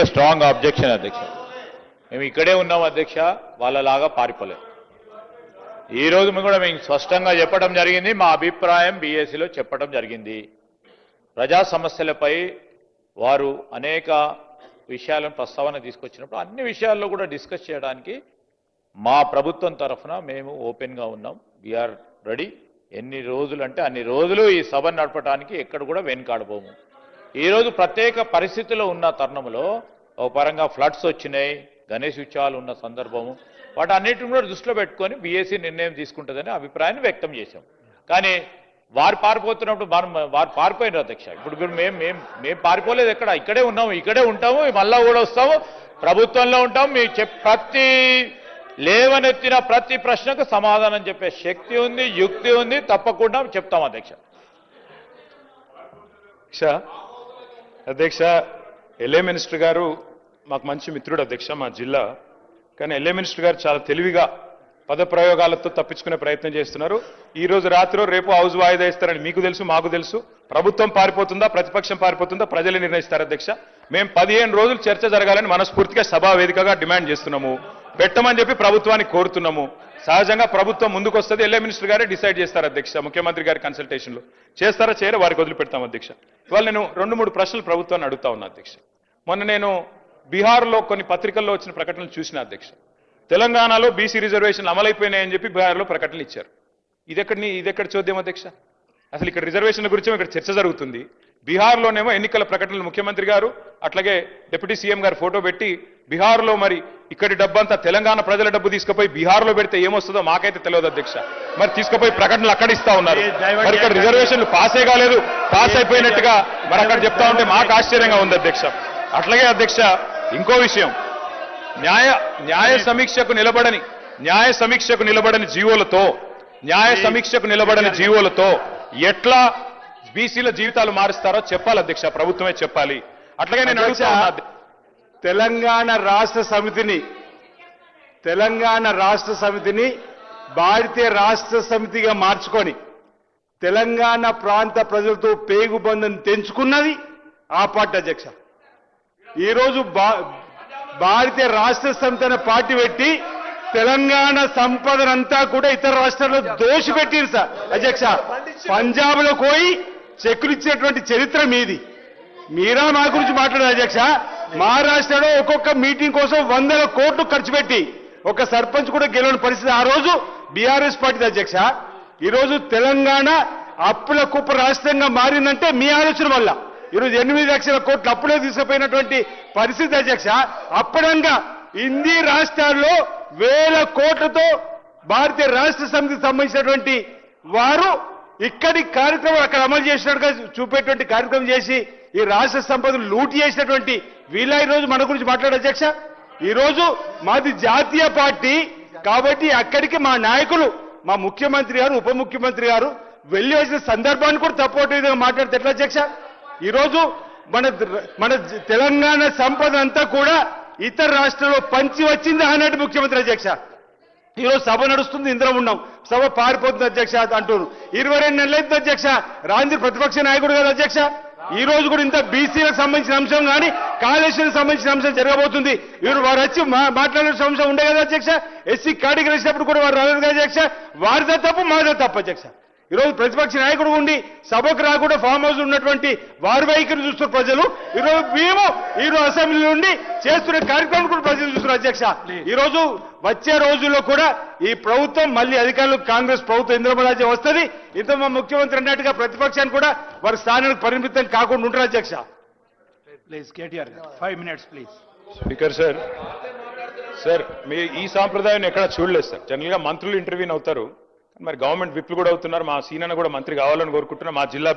Strong objection అధ్యక్ష. మేము ఇక్కడే ఉన్నాం అధ్యక్ష, వాళ్ళలాగా పారిపోలేదు. ఈ రోజు కూడా మేము స్పష్టంగా చెప్పడం జరిగింది, మా అభిప్రాయం బీఎస్సీలో చెప్పడం జరిగింది. ప్రజా సమస్యలపై వారు అనేక విషయాలను ప్రస్తావన తీసుకొచ్చినప్పుడు అన్ని విషయాల్లో కూడా డిస్కస్ చేయడానికి మా ప్రభుత్వం తరఫున మేము ఓపెన్గా ఉన్నాం. We are ready. ఎన్ని రోజులు అంటే అన్ని రోజులు ఈ సభ నడపడానికి ఎక్కడ కూడా వెనుకాడబోము. ఈరోజు ప్రత్యేక పరిస్థితుల్లో ఉన్న తరుణంలో ఒక పరంగా ఫ్లడ్స్ వచ్చినాయి, గణేష్ ఉత్సవాలు ఉన్న సందర్భము, వాటన్నిటిని కూడా దృష్టిలో పెట్టుకొని బీఎస్సీ నిర్ణయం తీసుకుంటుందని అభిప్రాయాన్ని వ్యక్తం చేశాం. కానీ వారు పారిపోతున్నప్పుడు వారు పారిపోయినారు అధ్యక్ష. ఇప్పుడు మేము పారిపోలేదు, ఇక్కడే ఉన్నాము, ఇక్కడే ఉంటాము, మళ్ళా కూడా వస్తాము, ప్రభుత్వంలో ఉంటాము. మీకు ప్రతి లేవనెత్తిన ప్రతి ప్రశ్నకు సమాధానం చెప్పే శక్తి ఉంది, యుక్తి ఉంది, తప్పకుండా చెప్తాం అధ్యక్ష. అధ్యక్ష, ఎల్ఏ మినిస్టర్ గారు మాకు మంచి మిత్రుడు అధ్యక్ష, మా జిల్లా. కానీ ఎల్ఏ మినిస్టర్ గారు చాలా తెలివిగా పదప్రయోగాలతో తప్పించుకునే ప్రయత్నం చేస్తున్నారు. ఈ రోజు రాత్రి రేపు హౌస్ వాయిదా ఇస్తారని మీకు తెలుసు, మాకు తెలుసు. ప్రభుత్వం పారిపోతుందా, ప్రతిపక్షం పారిపోతుందా ప్రజలు నిర్ణయిస్తారు అధ్యక్ష. మేము 15 రోజులు చర్చ జరగాలని మనస్ఫూర్తిగా సభా వేదికగా డిమాండ్ చేస్తున్నాము. పెట్టమని చెప్పి ప్రభుత్వాన్ని కోరుతున్నాము. సహజంగా ప్రభుత్వం ముందుకు వస్తుంది, ఎల్ఏ మినిస్టర్ గారే డిసైడ్ చేస్తారు అధ్యక్ష. ముఖ్యమంత్రి గారి కన్సల్టేషన్లో చేస్తారా చేయరా వారికి వదిలిపెడతాం అధ్యక్ష. ఇవాళ నేను 2-3 ప్రశ్నలు ప్రభుత్వాన్ని అడుగుతా ఉన్నా అధ్యక్ష. మొన్న నేను బీహార్లో కొన్ని పత్రికల్లో వచ్చిన ప్రకటనలు చూసిన అధ్యక్ష. తెలంగాణలో బీసీ రిజర్వేషన్లు అమలైపోయినాయని చెప్పి బీహార్లో ప్రకటనలు ఇచ్చారు. ఇదెక్కడ చూద్దాం అధ్యక్ష? అసలు ఇక్కడ రిజర్వేషన్ల గురించి ఇక్కడ చర్చ జరుగుతుంది. బీహార్లోనేమో ఎన్నికల ప్రకటనలు ముఖ్యమంత్రి గారు అట్లాగే డిప్యూటీ సీఎం గారు ఫోటో పెట్టి బీహార్లో మరి ఇక్కడి డబ్బంతా తెలంగాణ ప్రజల డబ్బు తీసుకుపోయి బీహార్లో పెడితే ఏమొస్తుందో మాకైతే తెలియదు అధ్యక్ష. మరి తీసుకుపోయి ప్రకటనలు అక్కడ ఇస్తా ఉన్నారు. మరి ఇక్కడ రిజర్వేషన్లు పాసే కాలేదు, పాస్ అయిపోయినట్టుగా మరి అక్కడ చెప్తా ఉంటే మాకు ఆశ్చర్యంగా ఉంది అధ్యక్ష. అట్లాగే అధ్యక్ష ఇంకో విషయం, న్యాయ సమీక్షకు నిలబడని జీవోలతో ఎట్లా బీసీల జీవితాలు మారుస్తారో చెప్పాలి అధ్యక్ష, ప్రభుత్వమే చెప్పాలి. అట్లాగే నేను తెలంగాణ రాష్ట్ర సమితిని భారతీయ రాష్ట్ర సమితిగా మార్చుకొని తెలంగాణ ప్రాంత ప్రజలతో పేగుబంధం తెంచుకున్నది ఆ పార్టీ అధ్యక్ష. ఈరోజు భారతీయ రాష్ట్ర సమితి అనే పార్టీ పెట్టి తెలంగాణ సంపదనంతా కూడా ఇతర రాష్ట్రాల్లో దోషిపెట్టిరు సార్ అధ్యక్ష. పంజాబ్ లో పోయి చెక్కులు ఇచ్చినటువంటి చరిత్ర మీది. మీరా మా గురించి మాట్లాడారు అధ్యక్ష. మహారాష్ట్రలో ఒక్కొక్క మీటింగ్ కోసం 100 కోట్లు ఖర్చు పెట్టి ఒక సర్పంచ్ కూడా గెలవని పరిస్థితి ఆ రోజు బీఆర్ఎస్ పార్టీ అధ్యక్ష. ఈరోజు తెలంగాణ అప్పుల కుప్ప రాష్ట్రంగా మారిందంటే మీ ఆలోచన వల్ల. ఈరోజు 8 లక్షల కోట్లు అప్పులే తీసుకుపోయినటువంటి పరిస్థితి అధ్యక్ష. అప్పడంగా హిందీ రాష్ట్రాల్లో 1000 కోట్లతో భారతీయ రాష్ట్ర సమితికి సంబంధించినటువంటి వారు ఇక్కడి కార్యక్రమం అక్కడ అమలు చేసినట్టుగా చూపేటువంటి కార్యక్రమం చేసి ఈ రాష్ట్ర సంపదను లూటి చేసినటువంటి వీళ్ళ ఈరోజు మన గురించి మాట్లాడే అధ్యక్ష. ఈరోజు మాది జాతీయ పార్టీ కాబట్టి అక్కడికి మా నాయకులు, మా ముఖ్యమంత్రి గారు, ఉప ముఖ్యమంత్రి గారు వెళ్లి వచ్చిన సందర్భాన్ని కూడా తప్పొట్టే విధంగా మాట్లాడితే ఎట్లా అధ్యక్ష? ఈరోజు మన తెలంగాణ సంపద అంతా కూడా ఇతర రాష్ట్రాల్లో పంచి వచ్చింది అన్నట్టు ముఖ్యమంత్రి అధ్యక్ష. ఈరోజు సభ నడుస్తుంది, ఇందులో ఉన్నాం, సభ పారిపోతుంది అధ్యక్ష అంటున్నారు. 22 నెలలైంది అధ్యక్ష రాంజీ ప్రతిపక్ష నాయకుడు కదా అధ్యక్ష. ఈ రోజు కూడా ఇంత బీసీలకు సంబంధించిన అంశం కానీ కాళేశ్వరం సంబంధించిన అంశం జరగబోతుంది. వారు వచ్చి మాట్లాడాల్సిన అంశం ఉండే కదా అధ్యక్ష. ఎస్సీ కేటగిరీ వేసినప్పుడు కూడా వారు రాలేదు కదా అధ్యక్ష. వారిదే తప్పు, మాదే తప్పు అధ్యక్ష. ఈరోజు ప్రతిపక్ష నాయకుడు ఉండి సభకు రాకుండా ఫామ్ హౌస్ ఉన్నటువంటి వారి వైఖరి చూస్తున్న ప్రజలు, ఈరోజు మేము ఈరోజు అసెంబ్లీ నుండి చేస్తున్న కార్యక్రమం కూడా ప్రజలు చూస్తున్నారు అధ్యక్ష. ఈరోజు వచ్చే రోజుల్లో కూడా ఈ ప్రభుత్వం మళ్ళీ అధికారులు కాంగ్రెస్ ప్రభుత్వం ఇంద్రమరాజ్యం వస్తుంది. ఇంత మా ముఖ్యమంత్రి అన్నట్టుగా ప్రతిపక్షాన్ని కూడా వారి స్థానానికి పరిమితం కాకుండా ఉంటారు అధ్యక్ష. Please KTR 5 minutes please. Speaker sir మీ ఈ సాంప్రదాయాన్ని ఎక్కడ చూడలేదు సార్. జనరల్ గా మంత్రులు ఇంటర్వ్యూని అవుతారు, మరి గవర్నమెంట్ విప్లు కూడా అవుతున్నారు. మా సీనన్న కూడా మంత్రి కావాలని కోరుకుంటున్నా. మా జిల్లా